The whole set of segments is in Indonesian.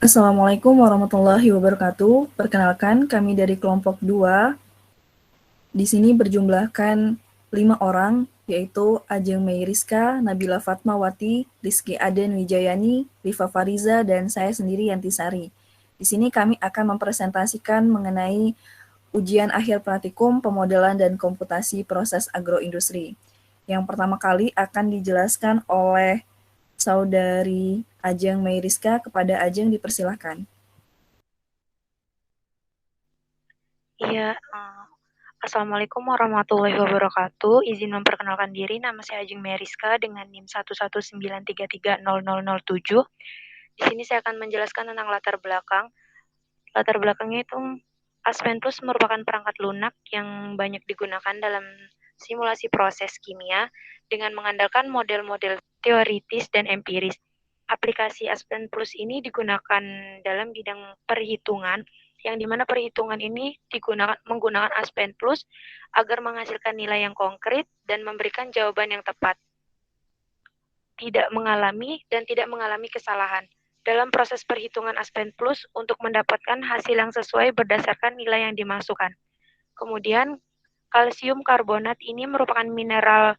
Assalamualaikum warahmatullahi wabarakatuh. Perkenalkan, kami dari kelompok 2. Di sini berjumlahkan 5 orang, yaitu Ajeng Meiriska, Nabila Fatmawati, Rizky Aden Wijayani, Rifa Fariza, dan saya sendiri Yantisari. Di sini kami akan mempresentasikan mengenai ujian akhir praktikum pemodelan dan komputasi proses agroindustri. Yang pertama kali akan dijelaskan oleh Saudari Ajeng Meiriska. Kepada Ajeng dipersilahkan. Iya, Assalamualaikum warahmatullahi wabarakatuh. Izin memperkenalkan diri, nama saya Ajeng Meriska dengan NIM 119330007. Di sini saya akan menjelaskan tentang latar belakang. Latar belakangnya itu, Aspen Plus merupakan perangkat lunak yang banyak digunakan dalam simulasi proses kimia dengan mengandalkan model-model teoritis dan empiris. Aplikasi Aspen Plus ini digunakan dalam bidang perhitungan, yang dimana perhitungan ini menggunakan Aspen Plus agar menghasilkan nilai yang konkret dan memberikan jawaban yang tepat, tidak mengalami kesalahan dalam proses perhitungan Aspen Plus untuk mendapatkan hasil yang sesuai berdasarkan nilai yang dimasukkan. Kemudian, kalsium karbonat ini merupakan mineral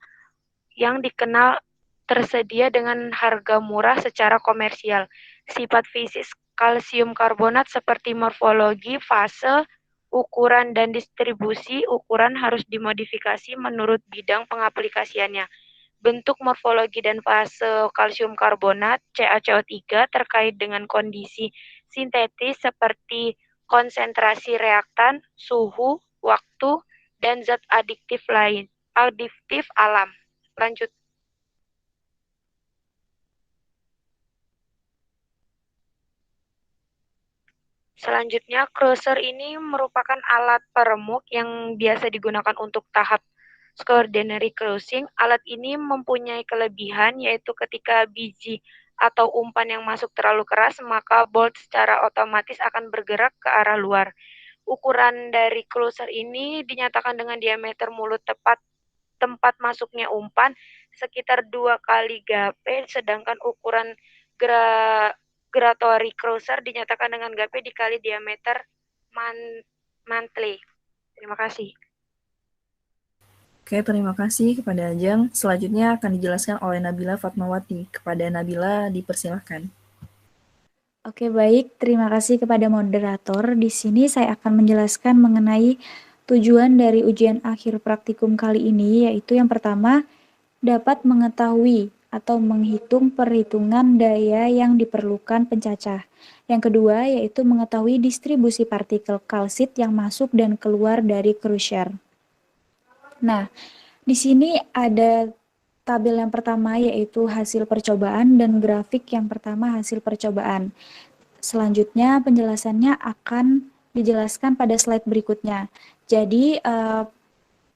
yang dikenal tersedia dengan harga murah secara komersial. Sifat fisik kalsium karbonat seperti morfologi, fase, ukuran, dan distribusi ukuran harus dimodifikasi menurut bidang pengaplikasiannya. Bentuk morfologi dan fase kalsium karbonat CaCO3 terkait dengan kondisi sintetis seperti konsentrasi reaktan, suhu, waktu, dan zat adiktif alam. Lanjut. Selanjutnya, crusher ini merupakan alat peremuk yang biasa digunakan untuk tahap extraordinary crushing. Alat ini mempunyai kelebihan, yaitu ketika biji atau umpan yang masuk terlalu keras, maka bolt secara otomatis akan bergerak ke arah luar. Ukuran dari crusher ini dinyatakan dengan diameter mulut tempat masuknya umpan sekitar 2 kali GP, sedangkan ukuran gyratory crusher dinyatakan dengan GP dikali diameter mantle. Terima kasih. Oke, terima kasih kepada Ajeng. Selanjutnya akan dijelaskan oleh Nabila Fatmawati. Kepada Nabila dipersilahkan. Oke, baik. Terima kasih kepada moderator. Di sini saya akan menjelaskan mengenai tujuan dari ujian akhir praktikum kali ini, yaitu yang pertama, dapat mengetahui atau menghitung perhitungan daya yang diperlukan pencacah. Yang kedua, yaitu mengetahui distribusi partikel kalsit yang masuk dan keluar dari crusher. Nah, di sini ada tabel yang pertama yaitu hasil percobaan dan grafik yang pertama hasil percobaan. Selanjutnya penjelasannya akan dijelaskan pada slide berikutnya. Jadi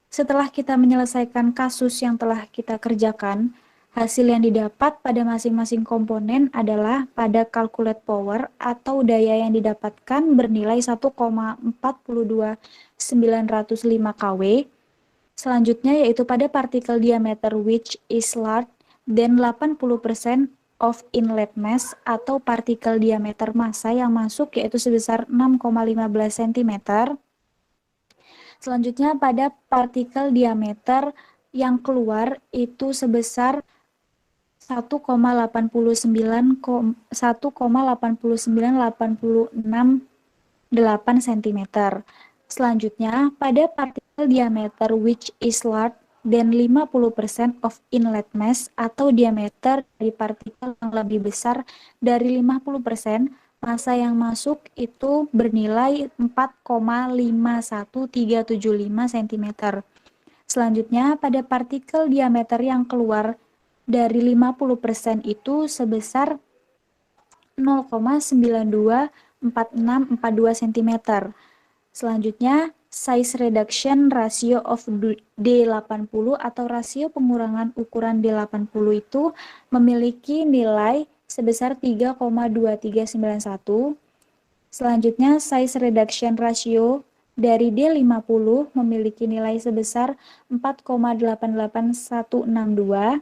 setelah kita menyelesaikan kasus yang telah kita kerjakan, hasil yang didapat pada masing-masing komponen adalah pada calculate power atau daya yang didapatkan bernilai 1,42905 kW. Selanjutnya yaitu pada partikel diameter which is large than 80% of inlet mass atau partikel diameter massa yang masuk yaitu sebesar 6,15 cm. Selanjutnya pada partikel diameter yang keluar itu sebesar 1,89868 cm. Selanjutnya, pada partikel diameter which is large than 50% of inlet mass atau diameter dari partikel yang lebih besar dari 50%, massa yang masuk itu bernilai 4,51375 cm. Selanjutnya, pada partikel diameter yang keluar dari 50% itu sebesar 0,924642 cm. Selanjutnya, size reduction ratio of D80 atau rasio pengurangan ukuran D80 itu memiliki nilai sebesar 3,2391. Selanjutnya, size reduction ratio dari D50 memiliki nilai sebesar 4,88162.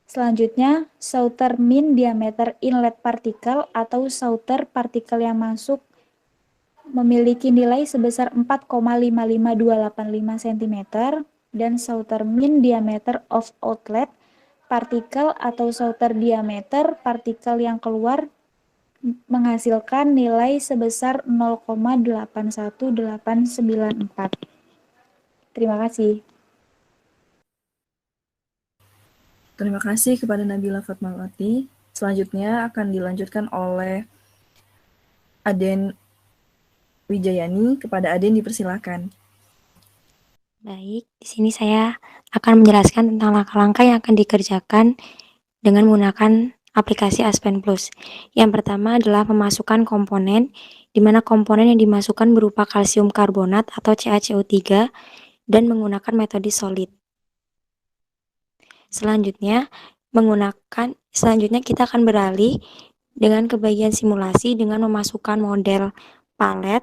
Selanjutnya, Sauter mean diameter inlet partikel atau Sauter partikel yang masuk memiliki nilai sebesar 4,55285 cm dan Sauter mean diameter of outlet partikel atau Sauter diameter partikel yang keluar menghasilkan nilai sebesar 0,81894. Terima kasih. Terima kasih kepada Nabila Fatmawati. Selanjutnya akan dilanjutkan oleh Aden Wijayani. Kepada Aden dipersilakan. Baik, di sini saya akan menjelaskan tentang langkah-langkah yang akan dikerjakan dengan menggunakan aplikasi Aspen Plus. Yang pertama adalah memasukkan komponen, di mana komponen yang dimasukkan berupa kalsium karbonat atau CaCO3 dan menggunakan metode solid. Selanjutnya kita akan beralih dengan ke bagian simulasi dengan memasukkan model palet,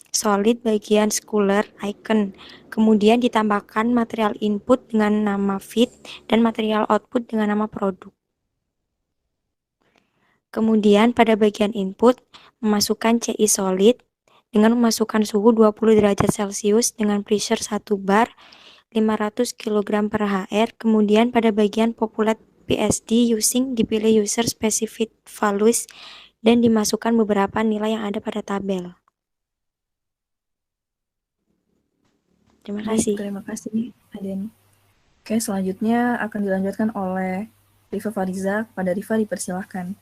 solid bagian scalar icon. Kemudian ditambahkan material input dengan nama feed dan material output dengan nama produk. Kemudian pada bagian input memasukkan CI solid dengan memasukkan suhu 20 derajat Celcius dengan pressure 1 bar 500 kg per HR. Kemudian pada bagian populate PSD using dipilih user specific values dan dimasukkan beberapa nilai yang ada pada tabel. Terima kasih. Terima kasih, Aden. Oke, selanjutnya akan dilanjutkan oleh Rifa Fariza. Kepada Rifa dipersilahkan.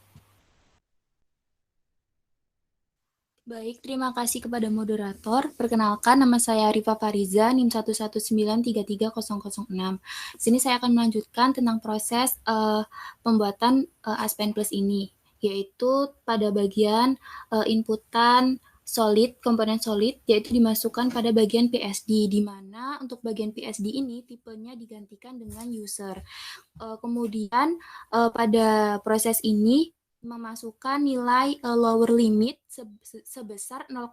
Baik, terima kasih kepada moderator. Perkenalkan, nama saya Rifa Fariza, NIM 119333006. Sini saya akan melanjutkan tentang proses pembuatan Aspen Plus ini, yaitu pada bagian inputan solid, komponen solid, yaitu dimasukkan pada bagian PSD, di mana untuk bagian PSD ini tipenya digantikan dengan user. Kemudian pada proses ini memasukkan nilai lower limit sebesar 0,1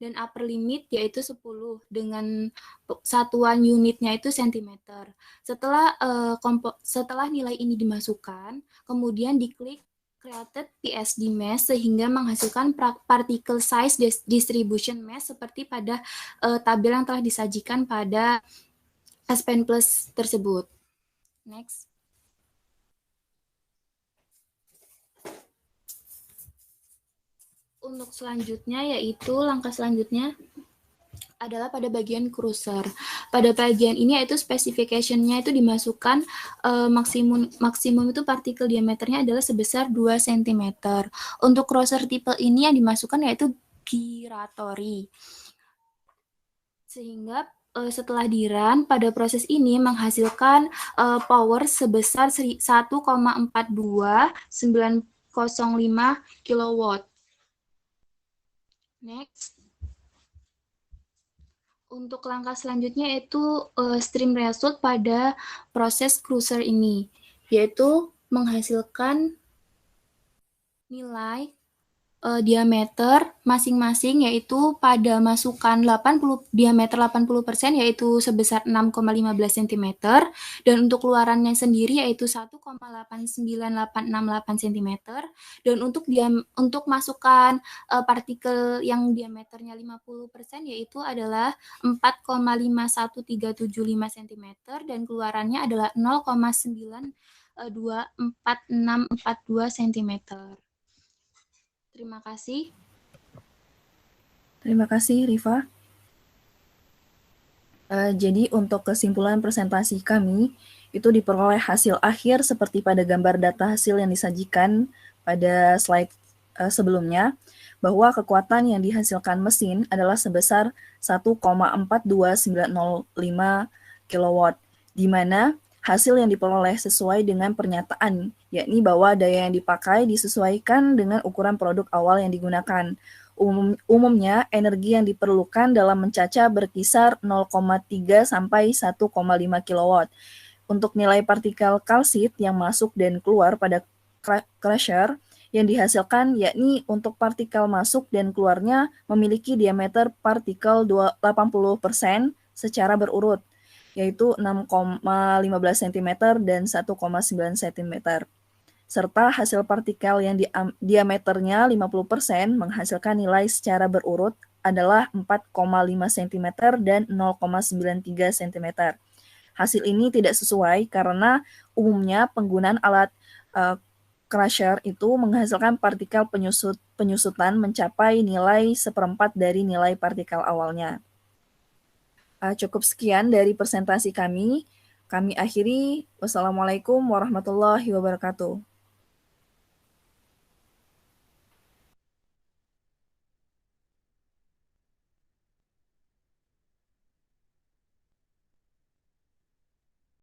dan upper limit yaitu 10 dengan satuan unitnya itu cm. Setelah nilai ini dimasukkan, kemudian diklik created PSD mesh sehingga menghasilkan particle size distribution mesh seperti pada tabel yang telah disajikan pada Aspen Plus tersebut. Next. Untuk selanjutnya yaitu langkah selanjutnya adalah pada bagian cruiser. Pada bagian ini yaitu specification-nya itu dimasukkan maksimum itu partikel diameternya adalah sebesar 2 cm. Untuk cruiser tipe ini yang dimasukkan yaitu giratory. Sehingga setelah di-run pada proses ini menghasilkan power sebesar 1,42905 kW. Next. Untuk langkah selanjutnya yaitu stream result pada proses cruiser ini, yaitu menghasilkan nilai diameter masing-masing yaitu pada masukan diameter 80% yaitu sebesar 6,15 cm dan untuk keluarannya sendiri yaitu 1,89868 cm dan untuk masukan partikel yang diameternya 50% yaitu adalah 4,51375 cm dan keluarannya adalah 0,92442 cm. Terima kasih. Terima kasih, Rifa. Jadi untuk kesimpulan presentasi kami, itu diperoleh hasil akhir seperti pada gambar data hasil yang disajikan pada slide sebelumnya, bahwa kekuatan yang dihasilkan mesin adalah sebesar 1,42905 kW, di mana hasil yang diperoleh sesuai dengan pernyataan, yakni bahwa daya yang dipakai disesuaikan dengan ukuran produk awal yang digunakan. Umumnya, energi yang diperlukan dalam mencaca berkisar 0,3 sampai 1,5 kW. Untuk nilai partikel kalsit yang masuk dan keluar pada crusher yang dihasilkan, yakni untuk partikel masuk dan keluarnya memiliki diameter partikel 80% secara berurut, yaitu 6,15 cm dan 1,9 cm. Serta hasil partikel yang diameternya 50% menghasilkan nilai secara berurut adalah 4,5 cm dan 0,93 cm. Hasil ini tidak sesuai karena umumnya penggunaan alat crusher itu menghasilkan partikel penyusutan mencapai nilai 1/4 dari nilai partikel awalnya. Cukup sekian dari presentasi kami. Kami akhiri. Wassalamualaikum warahmatullahi wabarakatuh.